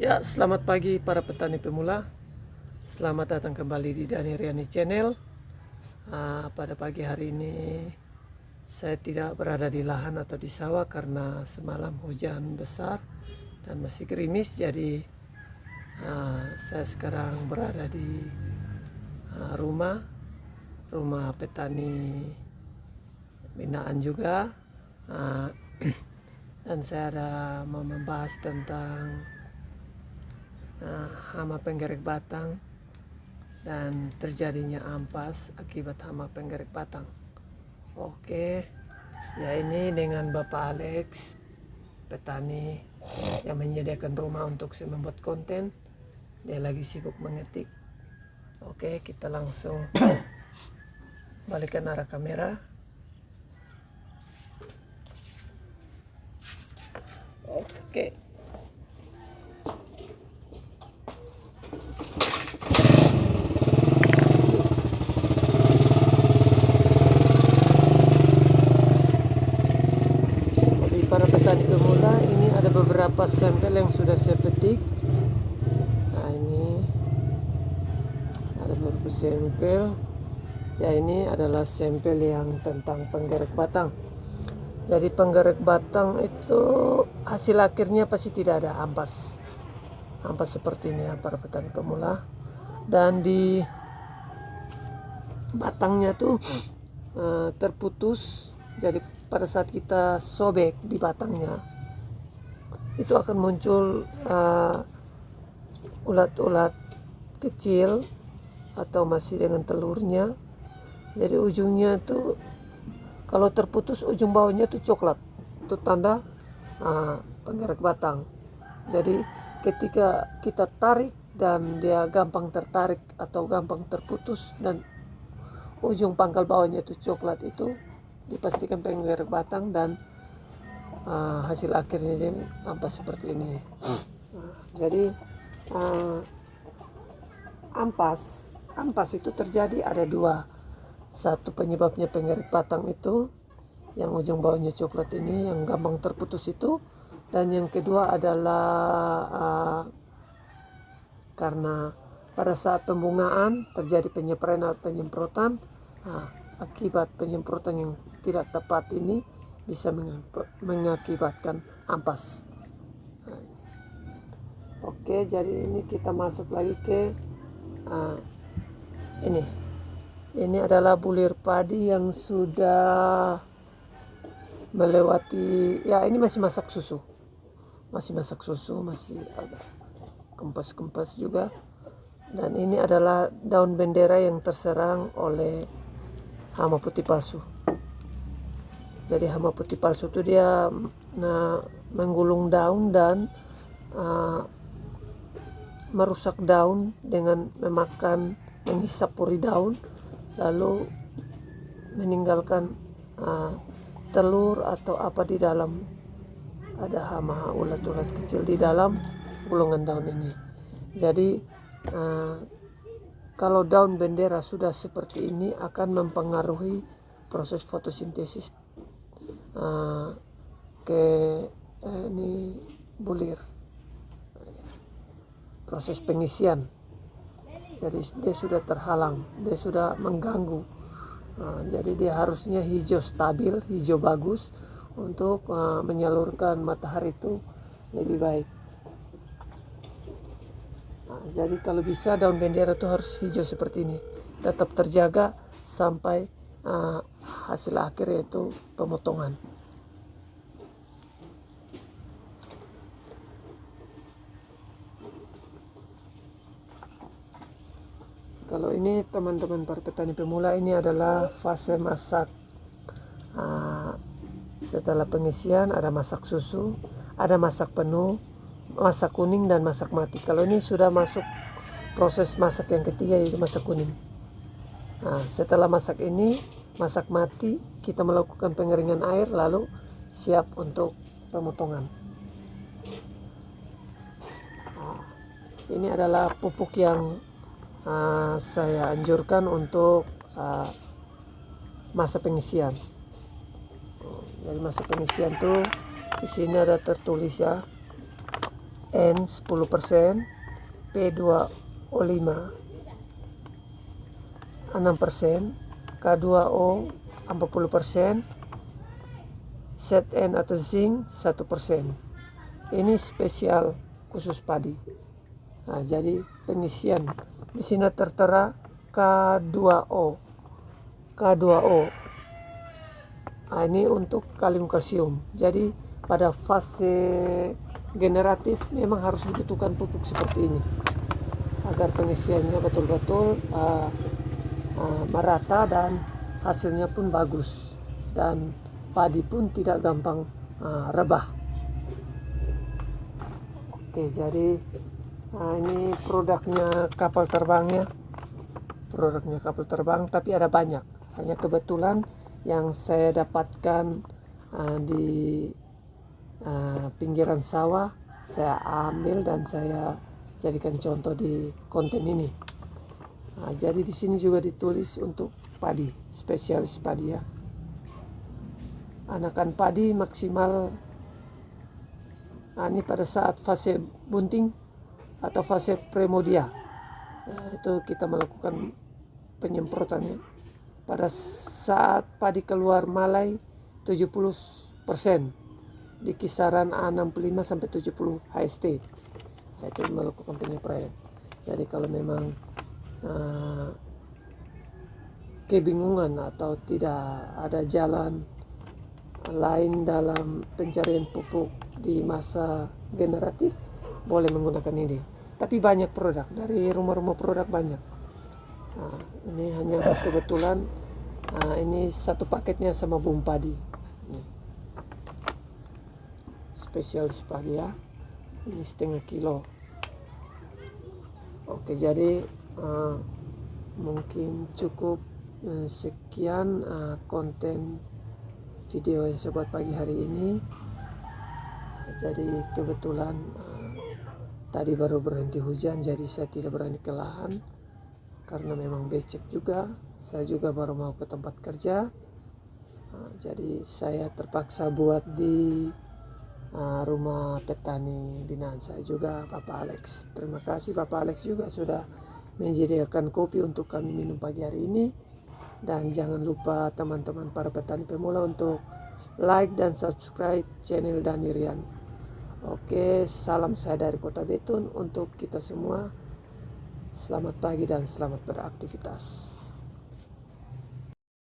Ya, selamat pagi para petani pemula. Selamat datang kembali di Dani Riani Channel. Pada pagi hari ini saya tidak berada di lahan atau di sawah karena semalam hujan besar dan masih gerimis. Jadi saya sekarang berada di rumah petani binaan juga. Dan saya ada mau membahas tentang hama penggerak batang dan terjadinya ampas akibat hama penggerak batang. Oke, ya ini dengan Bapak Alex, petani yang menyediakan rumah untuk saya membuat konten. Dia lagi sibuk mengetik. Oke, kita langsung balikkan arah kamera. Oke. Para petani pemula, ini ada beberapa sampel yang sudah saya petik. Nah, ini ada beberapa sampel. Ya, ini adalah sampel yang tentang penggerak batang. Jadi penggerak batang itu hasil akhirnya pasti tidak ada ampas seperti ini ya para petani pemula. Dan di batangnya tuh terputus. Jadi pada saat kita sobek di batangnya itu akan muncul ulat-ulat kecil atau masih dengan telurnya. Jadi ujungnya tuh kalau terputus ujung bawahnya tuh coklat. Itu tanda penggerak batang. Jadi ketika kita tarik dan dia gampang tertarik atau gampang terputus dan ujung pangkal bawahnya itu coklat, itu dipastikan penggerak batang dan hasil akhirnya jadi ampas seperti ini. Jadi ampas itu terjadi ada dua. Satu penyebabnya penggerak batang itu yang ujung bawahnya coklat ini yang gampang terputus itu, dan yang kedua adalah karena pada saat pembungaan terjadi penyepraian atau penyemprotan. Akibat penyemprotan yang tidak tepat ini bisa mengakibatkan ampas. Oke, jadi ini kita masuk lagi ke ini. Ini adalah bulir padi yang sudah melewati, ya ini masih masak susu, masih ada kempes juga. Dan ini adalah daun bendera yang terserang oleh hama putih palsu. Jadi hama putih palsu itu dia menggulung daun dan merusak daun dengan menghisap pori daun, lalu meninggalkan telur atau apa di dalam. Ada hama ulat-ulat kecil di dalam gulungan daun ini. Jadi kalau daun bendera sudah seperti ini akan mempengaruhi proses fotosintesis ini bulir, proses pengisian. Jadi dia sudah terhalang, dia sudah mengganggu. Jadi dia harusnya hijau stabil, hijau bagus untuk menyalurkan matahari itu lebih baik. Jadi kalau bisa daun bendera itu harus hijau seperti ini, tetap terjaga sampai hasil akhir yaitu pemotongan. Kalau ini teman-teman para petani pemula, ini adalah fase masak. Setelah pengisian ada masak susu, ada masak penuh, masak kuning, dan masak mati. Kalau ini sudah masuk proses masak yang ketiga yaitu masak kuning. Setelah masak ini, masak mati, kita melakukan pengeringan air lalu siap untuk pemotongan. Ini adalah pupuk yang saya anjurkan untuk masa pengisian. Jadi masa pengisian tuh di sini ada tertulis ya, N 10%, P2O5 6%, K2O 40%, ZN atau zinc 1%. Ini spesial khusus padi. Nah, jadi pengisian di sini tertera K2O. K2O. Nah, ini untuk kalium kalsium. Jadi pada fase generatif memang harus dibutuhkan pupuk seperti ini agar pengisiannya betul-betul merata dan hasilnya pun bagus dan padi pun tidak gampang rebah. Oke, jadi ini produknya kapal terbang ya. Produknya kapal terbang, tapi ada banyak. Hanya kebetulan yang saya dapatkan di pinggiran sawah, saya ambil dan saya jadikan contoh di konten ini. Jadi di sini juga ditulis untuk padi, spesialis padi ya. Anakan padi maksimal ini pada saat fase bunting atau fase premodia. Itu kita melakukan penyemprotannya. Pada saat padi keluar malai 70%, di kisaran 65 sampai 70 HST. Itu melakukan penyemprotan. Jadi kalau memang kebingungan atau tidak ada jalan lain dalam pencarian pupuk di masa generatif, boleh menggunakan ini. Tapi banyak produk, dari rumah-rumah produk banyak. Ini hanya kebetulan ini satu paketnya sama bum padi. Ini. Spesialis padi ya. Ini setengah kilo. Oke, jadi mungkin cukup sekian konten video yang saya buat pagi hari ini. Jadi kebetulan tadi baru berhenti hujan, jadi saya tidak berani ke lahan karena memang becek juga. Saya juga baru mau ke tempat kerja, jadi saya terpaksa buat di rumah petani binaan saya juga, Bapak Alex. Terima kasih Bapak Alex juga sudah menyediakan kopi untuk kami minum pagi hari ini. Dan jangan lupa teman-teman para petani pemula untuk like dan subscribe channel Dani Riani. Oke, salam saya dari Kota Betun untuk kita semua. Selamat pagi dan selamat beraktivitas.